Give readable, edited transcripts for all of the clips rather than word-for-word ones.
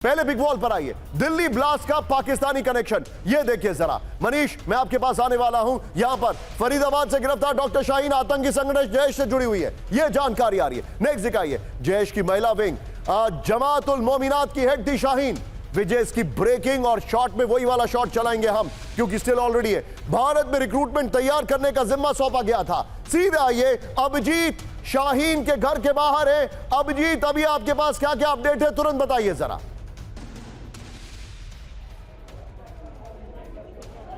पहले big wall पर आइए, दिल्ली ब्लास्ट का पाकिस्तानी कनेक्शन ये देखिए जरा। मनीष, मैं आपके पास आने वाला हूं। यहां पर फरीदाबाद से गिरफ्तार डॉक्टर शाहीन आतंकी संगठन जैश से जुड़ी हुई है, यह जानकारी आ रही है। नेक्स्ट दिखाइए, जैश की महिला विंग जमातुल मोमिनात की हेड थी शाहीन। विजय की ब्रेकिंग और शॉट में वही वाला शॉट चलाएंगे हम, क्योंकि स्टिल ऑलरेडी है। भारत में रिक्रूटमेंट तैयार करने का जिम्मा सौंपा गया था। सीधे आइए, अभिजीत शाहीन के घर के बाहर है। अभिजीत, अभी आपके पास क्या क्या अपडेट है, तुरंत बताइए जरा।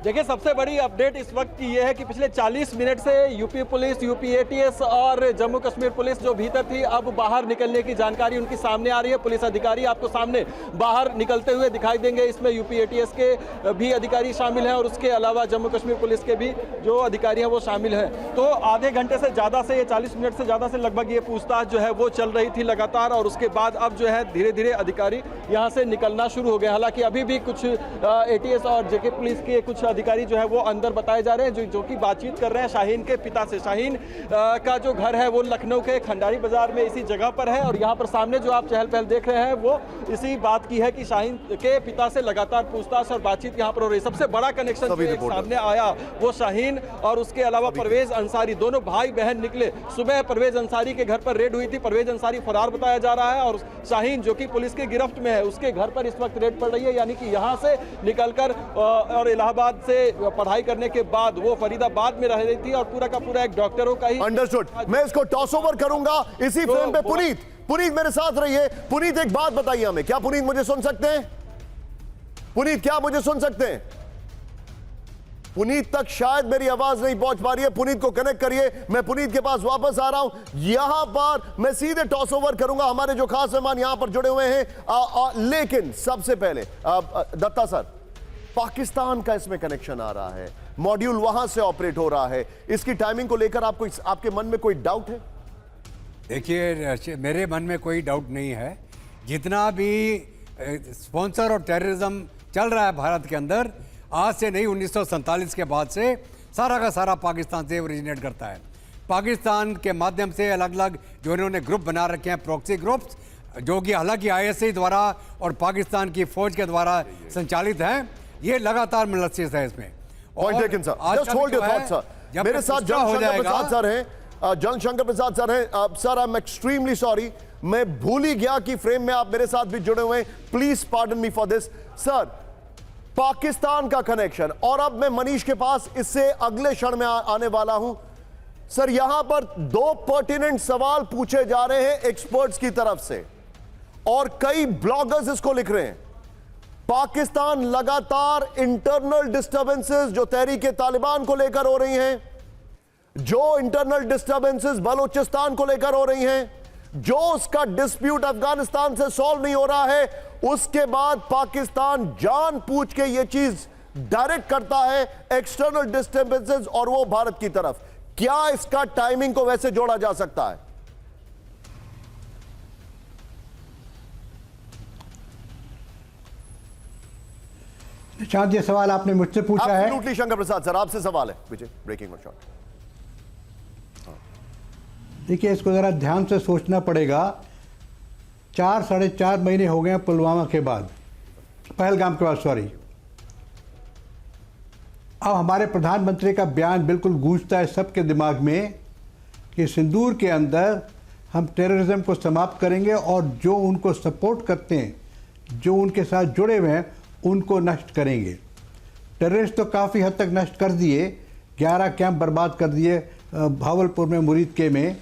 देखिए, सबसे बड़ी अपडेट इस वक्त की यह है कि पिछले 40 मिनट से यूपी पुलिस, यूपी एटीएस और जम्मू कश्मीर पुलिस जो भीतर थी, अब बाहर निकलने की जानकारी उनकी सामने आ रही है। पुलिस अधिकारी आपको सामने बाहर निकलते हुए दिखाई देंगे। इसमें यूपी एटीएस के भी अधिकारी शामिल हैं और उसके अलावा जम्मू कश्मीर पुलिस के भी जो अधिकारी हैं वो शामिल हैं। तो आधे घंटे से ज़्यादा से, ये 40 मिनट से ज़्यादा से लगभग ये पूछताछ जो है वो चल रही थी लगातार, और उसके बाद अब जो है धीरे धीरे अधिकारी यहाँ से निकलना शुरू हो गए। हालांकि अभी भी कुछ एटीएस और जेके पुलिस के कुछ अधिकारी जो है वो अंदर बताए जा रहे हैं, जो कि बातचीत कर रहे हैं शाहीन के पिता से। शाहीन का जो घर है वो लखनऊ के खंडारी बाजार में इसी जगह पर है, और यहाँ पर सामने जो आप चहल पहल देख रहे हैं वो इसी बात की है कि शाहीन के पिता से लगातार पूछताछ और बातचीत यहाँ पर हो रही है। सबसे बड़ा कनेक्शन जो सामने आया वो शाहीन और उसके अलावा परवेज अंसारी, दोनों भाई बहन निकले। सुबह परवेज अंसारी के घर पर रेड हुई थी। परवेज अंसारी फरार बताया जा रहा है, और शाहीन जो कि पुलिस के गिरफ्त में है, उसके घर पर इस वक्त रेड पड़ रही है। यानी कि यहाँ से निकलकर और इलाहाबाद से पढ़ाई करने के बाद वो फरीदाबाद में रह रही थी, और पूरा का पूरा एक डॉक्टरों का ही। अंडरस्टूड। मैं इसको टॉस ओवर करूंगा इसी फ्रेम पे। पुनीत मेरे साथ रहिए। पुनीत, एक बात बताइए हमें, क्या पुनीत मुझे सुन सकते हैं? पुनीत, क्या मुझे सुन सकते हैं? पुनीत तक शायद मेरी आवाज नहीं पहुंच पा रही है। पुनीत को कनेक्ट करिए। मैं पुनीत के पास वापस आ रहा हूं। यहां पर मैं सीधे टॉस ओवर करूंगा, हमारे जो खास मेहमान यहां पर जुड़े हुए हैं। लेकिन सबसे पहले दत्ता सर, पाकिस्तान का इसमें कनेक्शन आ रहा है, मॉड्यूल वहां से ऑपरेट हो रहा है, इसकी टाइमिंग को लेकर आपको आपके मन में कोई डाउट है? देखिए, मेरे मन में कोई डाउट नहीं है। जितना भी स्पॉन्सर और टेररिज्म चल रहा है भारत के अंदर, आज से नहीं, 1947 के बाद से सारा का सारा पाकिस्तान से ओरिजिनेट करता है। पाकिस्तान के माध्यम से अलग अलग जो इन्होंने ग्रुप बना रखे हैं, प्रॉक्सी ग्रुप्स, जो कि हालांकि आईएसआई द्वारा और पाकिस्तान की फौज के द्वारा संचालित हैं, ये लगातार मुलस्सिस है इसमें। और मेरे साथ जनशंकर प्रसाद सर हैं। जनशंकर प्रसाद सर हैं। Sir, I am extremely sorry, मैं भूल ही गया कि फ्रेम में आप मेरे साथ भी जुड़े हुए हैं। Please pardon me for this. Sir, Pakistan का कनेक्शन, और अब मैं मनीष के पास इससे अगले क्षण में आने वाला हूं। सर, यहां पर दो पर्टिनेंट सवाल पूछे जा रहे हैं एक्सपर्ट्स की तरफ से, और कई ब्लॉगर्स इसको लिख रहे हैं। पाकिस्तान लगातार इंटरनल डिस्टर्बेंसेस जो तहरीक तालिबान को लेकर हो रही हैं, जो इंटरनल डिस्टर्बेंसेस बलूचिस्तान को लेकर हो रही हैं, जो उसका डिस्प्यूट अफगानिस्तान से सॉल्व नहीं हो रहा है, उसके बाद पाकिस्तान जानबूझ के ये चीज डायरेक्ट करता है एक्सटर्नल डिस्टर्बेंसेस, और वो भारत की तरफ। क्या इसका टाइमिंग को वैसे जोड़ा जा सकता है? शांत, ये सवाल आपने मुझसे पूछा है। एब्सोल्युटली शंकर प्रसाद सर, आपसे सवाल है। विजय, ब्रेकिंग और शॉट। देखिए, इसको ज़रा ध्यान से सोचना पड़ेगा। 4 साढ़े 4 महीने हो गए पुलवामा के बाद, पहलगाम के बाद, सॉरी। अब हमारे प्रधानमंत्री का बयान बिल्कुल गूंजता है सबके दिमाग में कि सिंदूर के अंदर हम टेररिज्म को समाप्त करेंगे, और जो उनको सपोर्ट करते हैं, जो उनके साथ जुड़े हुए हैं, उनको नष्ट करेंगे। टेररिस्ट तो काफ़ी हद तक नष्ट कर दिए, 11 कैंप बर्बाद कर दिए भावलपुर में, मुरीद के में,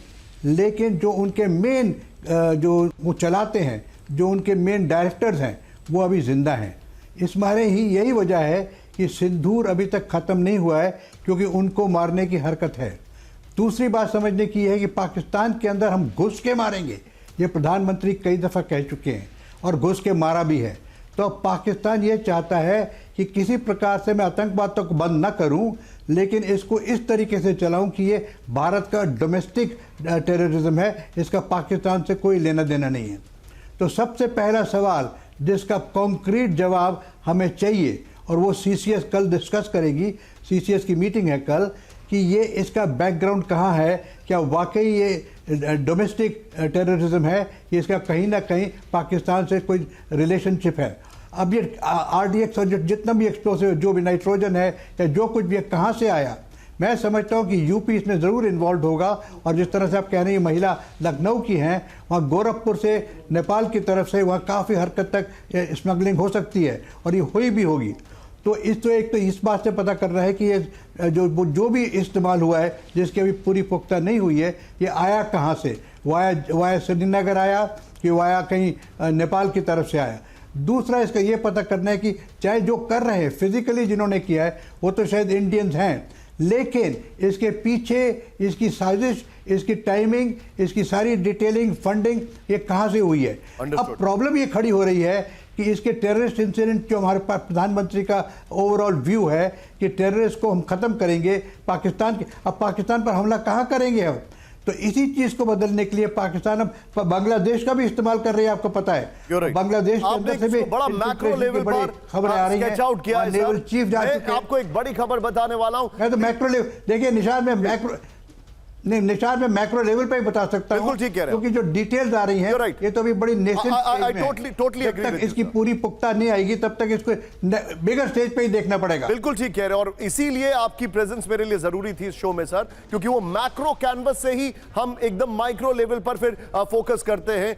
लेकिन जो उनके मेन जो वो चलाते हैं, जो उनके मेन डायरेक्टर्स हैं, वो अभी ज़िंदा हैं। इस मारे ही यही वजह है कि सिंदूर अभी तक ख़त्म नहीं हुआ है, क्योंकि उनको मारने की हरकत है। दूसरी बात समझने की है कि पाकिस्तान के अंदर हम घुस के मारेंगे, ये प्रधानमंत्री कई दफ़ा कह चुके हैं, और घुस के मारा भी है। तो पाकिस्तान ये चाहता है कि किसी प्रकार से मैं आतंकवाद तक तो बंद न करूं, लेकिन इसको इस तरीके से चलाऊं कि ये भारत का डोमेस्टिक टेररिज्म है, इसका पाकिस्तान से कोई लेना देना नहीं है। तो सबसे पहला सवाल जिसका कॉन्क्रीट जवाब हमें चाहिए, और वो सीसीएस कल डिस्कस करेगी, सीसीएस की मीटिंग है कल, कि ये इसका बैकग्राउंड कहाँ है, क्या वाकई ये डोमेस्टिक टेररिज्म है, इसका कहीं ना कहीं पाकिस्तान से कोई रिलेशनशिप है। अब ये RDX और जितना भी एक्सप्लोसिव, जो भी नाइट्रोजन है या जो कुछ भी है, कहाँ से आया? मैं समझता हूँ कि यूपी इसमें ज़रूर इन्वॉल्व होगा। और जिस तरह से आप कह रहे हैं महिला लखनऊ की हैं, वहाँ गोरखपुर से नेपाल की तरफ से वहाँ काफ़ी हरकत तक स्मगलिंग हो सकती है और ये हुई भी होगी। तो एक तो इस बात से पता कर रहा है कि ये जो भी इस्तेमाल हुआ है, जिसकी अभी पूरी पुख्ता नहीं हुई है, ये आया कहाँ से? वाया श्रीनगर आया कि वाया कहीं नेपाल की तरफ से आया? दूसरा इसका ये पता करना है कि चाहे जो कर रहे हैं फिजिकली जिन्होंने किया है वो तो शायद इंडियंस हैं, लेकिन इसके पीछे इसकी साजिश, इसकी टाइमिंग, इसकी सारी डिटेलिंग, फंडिंग ये कहाँ से हुई है? अब प्रॉब्लम ये खड़ी हो रही है कि इसके टेररिस्ट इंसिडेंट, जो हमारे पास प्रधानमंत्री का ओवरऑल व्यू है कि टेररिस्ट को हम खत्म करेंगे पाकिस्तान के, अब पाकिस्तान पर हमला कहाँ करेंगे हम? तो इसी चीज को बदलने के लिए पाकिस्तान अब बांग्लादेश का भी इस्तेमाल कर रही है, आपको पता है। बांग्लादेश के अंदर से भी बड़ा मैक्रो लेवल पर खबरें आ रही हैं। आउट किया है लेवल चीफ जा चुके हैं। आपको एक बड़ी खबर बताने वाला हूं। मैं तो मैक्रो लेवल, देखिए निशान में मैक्रो नहीं, निशान में मैक्रो लेवल पे ही बता सकता हूं, ठीक कह रहे हैं, क्योंकि जो डिटेल्स आ रही हैं ये तो अभी बड़ी नेसेंट स्टेज में है। टोटली जब तक इसकी पूरी पुख्ता नहीं आएगी तब तक इसको बिगर स्टेज पे ही देखना पड़ेगा। बिल्कुल ठीक कह रहे हैं, और इसीलिए आपकी प्रेजेंस मेरे लिए जरूरी थी इस शो में सर, क्योंकि वो मैक्रो कैनवस से ही हम एकदम माइक्रो लेवल पर फिर फोकस करते हैं।